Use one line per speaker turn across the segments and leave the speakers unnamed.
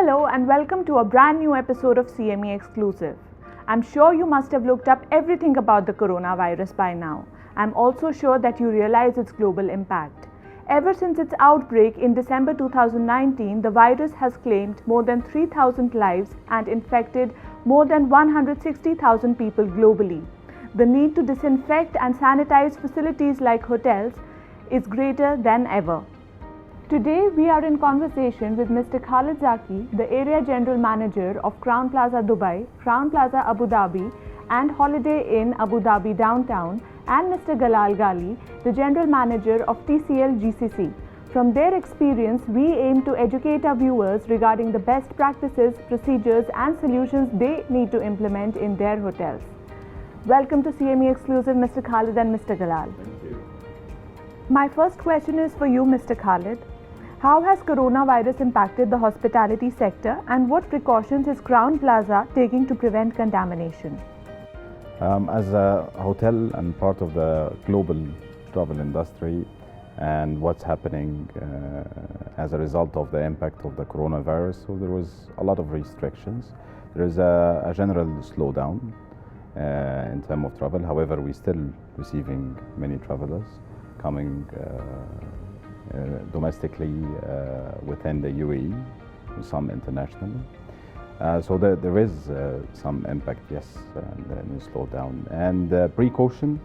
Hello and welcome to a brand new episode of CME Exclusive. I'm sure you must have looked up everything about the coronavirus by now. I'm also sure that you realize its global impact. Ever since its outbreak in December 2019, the virus has claimed more than 3,000 lives and infected more than 160,000 people globally. The need to disinfect and sanitize facilities like hotels is greater than ever. Today, we are in conversation with Mr. Khalid Zaki, the Area General Manager of Crowne Plaza Dubai, Crowne Plaza Abu Dhabi and Holiday Inn Abu Dhabi Downtown, and Mr. Galal Ghali, the General Manager of TCL GCC. From their experience, we aim to educate our viewers regarding the best practices, procedures and solutions they need to implement in their hotels. Welcome to CME Exclusive, Mr. Khalid and Mr. Galal.
Thank you.
My first question is for you, Mr. Khalid. How has coronavirus impacted the hospitality sector and what precautions is Crowne Plaza taking to prevent contamination?
As a hotel and part of the global travel industry and what's happening as a result of the impact of the coronavirus, so there was a lot of restrictions. There is a general slowdown in terms of travel. However, we're still receiving many travelers coming domestically within the UAE, some internationally. So there is some impact, yes, and slowdown. And precaution,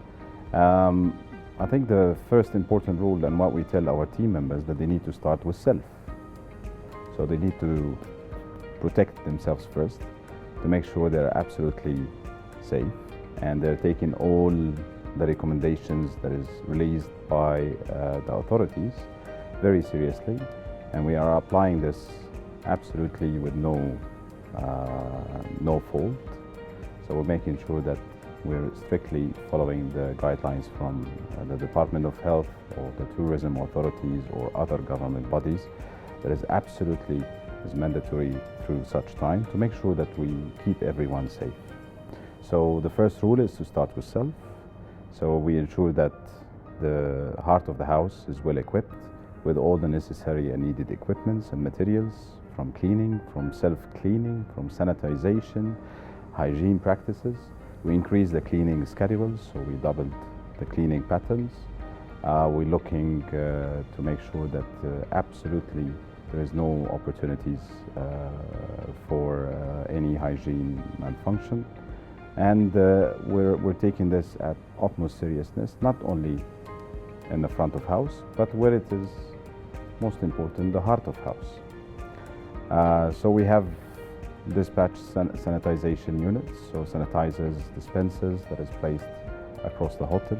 I think the first important rule and what we tell our team members that they need to start with self. So they need to protect themselves first to make sure they're absolutely safe and they're taking all the recommendations that is released by the authorities very seriously, and we are applying this absolutely with no fault. So we're making sure that we're strictly following the guidelines from the Department of Health or the tourism authorities or other government bodies. That is absolutely mandatory through such time to make sure that we keep everyone safe. So the first rule is to start with self. So we ensure that the heart of the house is well equipped with all the necessary and needed equipments and materials, from cleaning, from self-cleaning, from sanitization, hygiene practices. We increased the cleaning schedules, so we doubled the cleaning patterns. We're looking to make sure that absolutely there is no opportunities for any hygiene malfunction. And we're taking this at utmost seriousness, not only in the front of house, but where it is most important, the heart of house. So we have dispatched sanitization units, so sanitizers, dispensers that is placed across the hotel,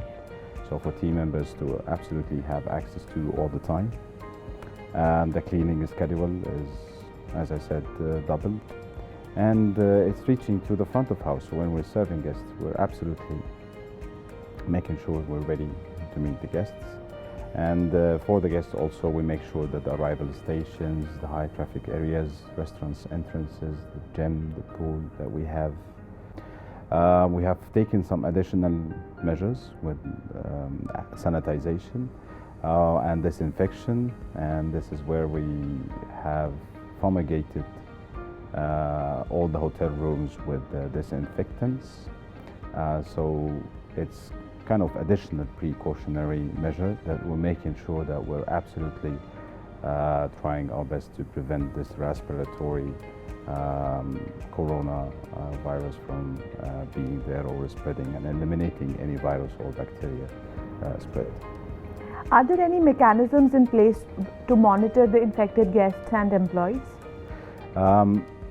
so for team members to absolutely have access to all the time. And the cleaning schedule is, as I said, doubled. And it's reaching to the front of house. So when we're serving guests, we're absolutely making sure we're ready to meet the guests. And for the guests also, we make sure that the arrival stations, the high traffic areas, restaurants, entrances, the gym, the pool that we have taken some additional measures with sanitization and disinfection. And this is where we have fumigated all the hotel rooms with disinfectants. So it's kind of additional precautionary measure that we're making sure that we're absolutely trying our best to prevent this respiratory coronavirus from being there or spreading, and eliminating any virus or bacteria spread.
Are there any mechanisms in place to monitor the infected guests and employees?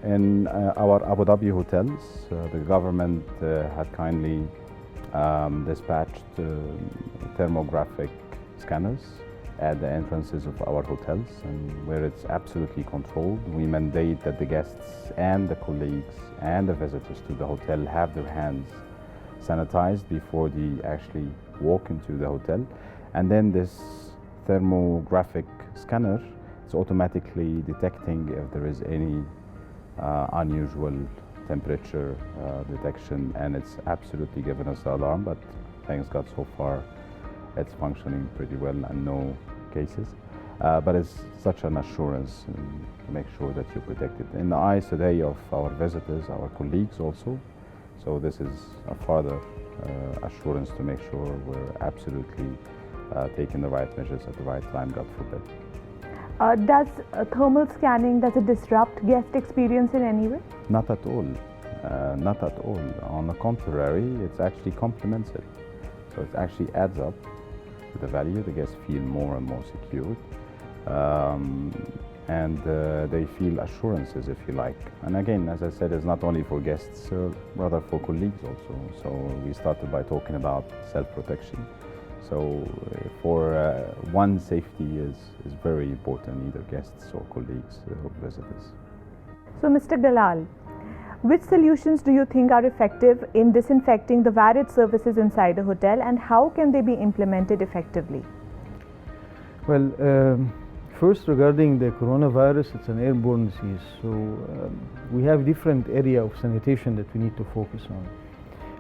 In our Abu Dhabi hotels, the government had kindly dispatched thermographic scanners at the entrances of our hotels, and where it's absolutely controlled, we mandate that the guests and the colleagues and the visitors to the hotel have their hands sanitized before they actually walk into the hotel. And then this thermographic scanner is automatically detecting if there is any unusual temperature detection, and it's absolutely given us the alarm, but thanks God so far it's functioning pretty well and no cases. but it's such an assurance to make sure that you're protected. In the eyes today of our visitors, our colleagues also, so this is a further assurance to make sure we're absolutely taking the right measures at the right time, God forbid.
Does thermal scanning, does it disrupt guest experience in any way?
Not at all. Not at all. On the contrary, it actually complements it. So it actually adds up to the value. The guests feel more and more secure. And they feel assurances, if you like. And again, as I said, it's not only for guests, rather for colleagues also. So we started by talking about self-protection. So for one, safety is very important, either guests or colleagues or visitors.
So Mr. Dalal, which solutions do you think are effective in disinfecting the varied surfaces inside a hotel, and how can they be implemented effectively?
Well, first, regarding the coronavirus, it's an airborne disease, so we have different area of sanitation that we need to focus on.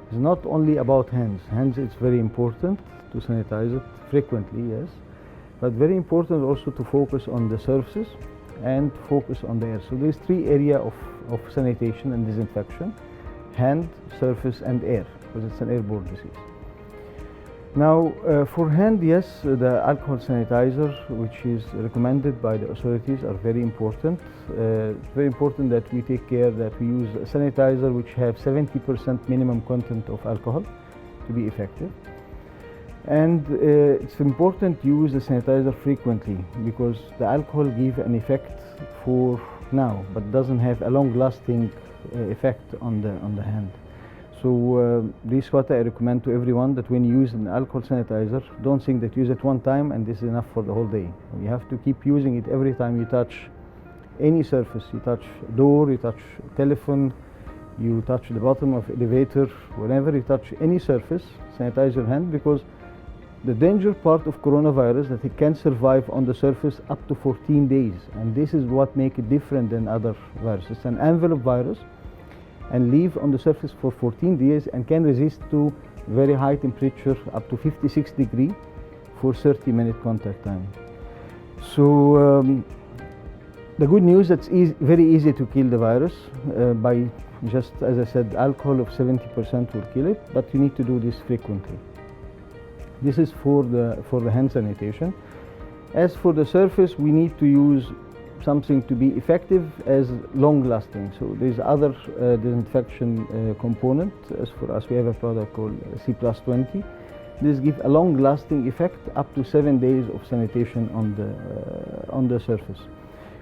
It's not only about hands. Hands, it's very important to sanitize it frequently, yes, but very important also to focus on the surfaces and focus on the air. So there's three areas of sanitation and disinfection: hand, surface, and air, because it's an airborne disease. Now, for hand, yes, the alcohol sanitizer, which is recommended by the authorities, are very important. Very important that we take care that we use a sanitizer which have 70% minimum content of alcohol to be effective. And it's important to use the sanitizer frequently, because the alcohol gives an effect for now, but doesn't have a long-lasting effect on the hand. So this is what I recommend to everyone, that when you use an alcohol sanitizer, don't think that you use it one time and this is enough for the whole day. You have to keep using it every time you touch any surface. You touch a door, you touch a telephone, you touch the bottom of elevator, whenever you touch any surface, sanitize your hand, because the danger part of coronavirus that it can survive on the surface up to 14 days. And this is what makes it different than other viruses. It's an envelope virus and live on the surface for 14 days and can resist to very high temperature up to 56 degrees for 30-minute contact time. So the good news, it's very easy to kill the virus by just, as I said, alcohol of 70% will kill it, but you need to do this frequently. This is for the hand sanitation. As for the surface, we need to use something to be effective as long-lasting. So there's other disinfection component. As for us, we have a product called C+20. This gives a long-lasting effect up to 7 days of sanitation on the surface.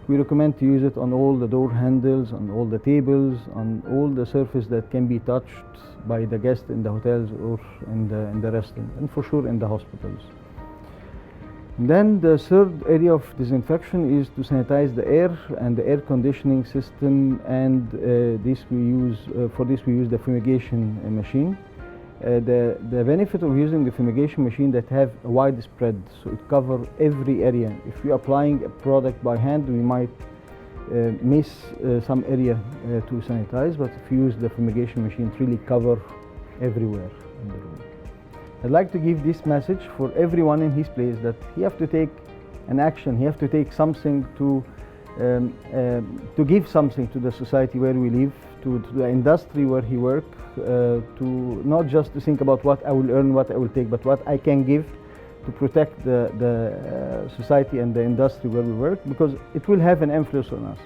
We recommend to use it on all the door handles, on all the tables, on all the surface that can be touched by the guests in the hotels or in the restaurant, and for sure in the hospitals. Then the third area of disinfection is to sanitize the air and the air conditioning system, and for this we use the fumigation machine. The benefit of using the fumigation machine that have a wide spread, so it covers every area. If you're applying a product by hand, we might miss some area to sanitize, but if you use the fumigation machine, it really covers everywhere in the room. I'd like to give this message for everyone in his place, that he have to take an action, he have to take something to give something to the society where we live, to the industry where he works, to not just to think about what I will earn, what I will take, but what I can give to protect the society and the industry where we work, because it will have an influence on us.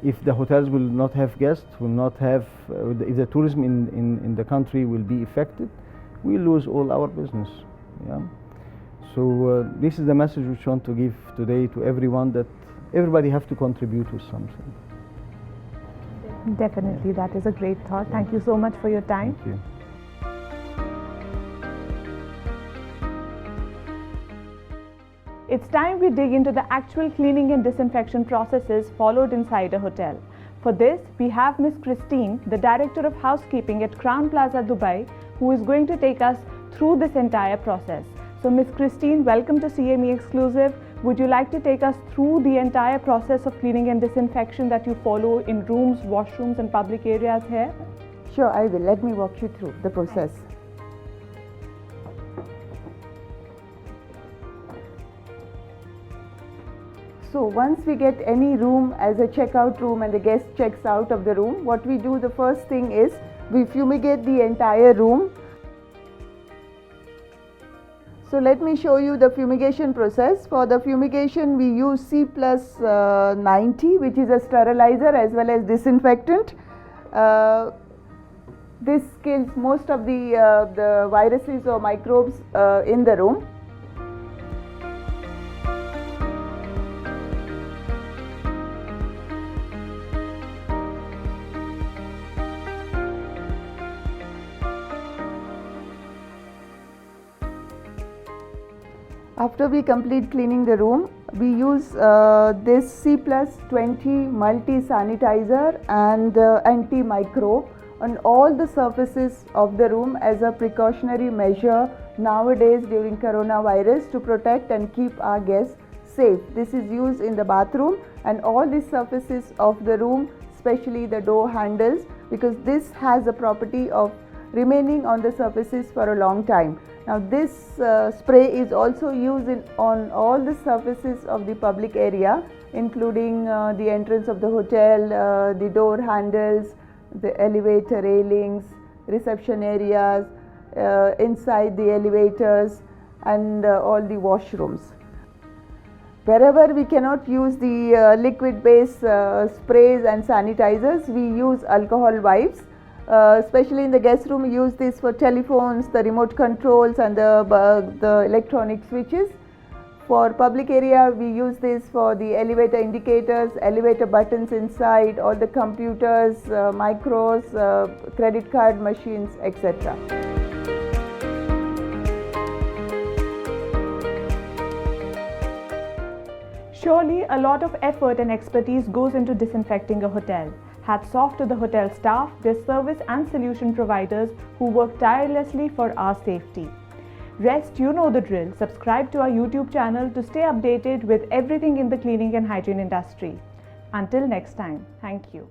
If the hotels will not have guests, will not have, if the tourism in the country will be affected, we lose all our business. Yeah? So this is the message which I want to give today to everyone, that everybody have to contribute with something.
Definitely, that is a great thought. Thank you so much for your time.
Thank you.
It's time we dig into the actual cleaning and disinfection processes followed inside a hotel. For this, we have Ms. Christine, the Director of Housekeeping at Crowne Plaza Dubai, who is going to take us through this entire process. So Ms. Christine, welcome to CME Exclusive. Would you like to take us through the entire process of cleaning and disinfection that you follow in rooms, washrooms and public areas here?
Sure, I will. Let me walk you through the process. So once we get any room as a checkout room and the guest checks out of the room, what we do, the first thing is we fumigate the entire room. So let me show you the fumigation process. For the fumigation we use C+90, which is a sterilizer as well as disinfectant. This kills most of the viruses or microbes in the room. After we complete cleaning the room, we use this C+20 multi-sanitizer and antimicrobe on all the surfaces of the room as a precautionary measure nowadays during coronavirus to protect and keep our guests safe. This is used in the bathroom and all the surfaces of the room, especially the door handles, because this has the property of remaining on the surfaces for a long time. Now this spray is also used on all the surfaces of the public area, including the entrance of the hotel, the door handles, the elevator railings, reception areas, inside the elevators, and all the washrooms. Wherever we cannot use the liquid based sprays and sanitizers, we use alcohol wipes. Especially in the guest room, we use this for telephones, the remote controls and the electronic switches. For public area, we use this for the elevator indicators, elevator buttons inside, all the computers, micros, credit card machines, etc.
Surely a lot of effort and expertise goes into disinfecting a hotel. Hats off to the hotel staff, their service and solution providers who work tirelessly for our safety. Rest, you know the drill. Subscribe to our YouTube channel to stay updated with everything in the cleaning and hygiene industry. Until next time, thank you.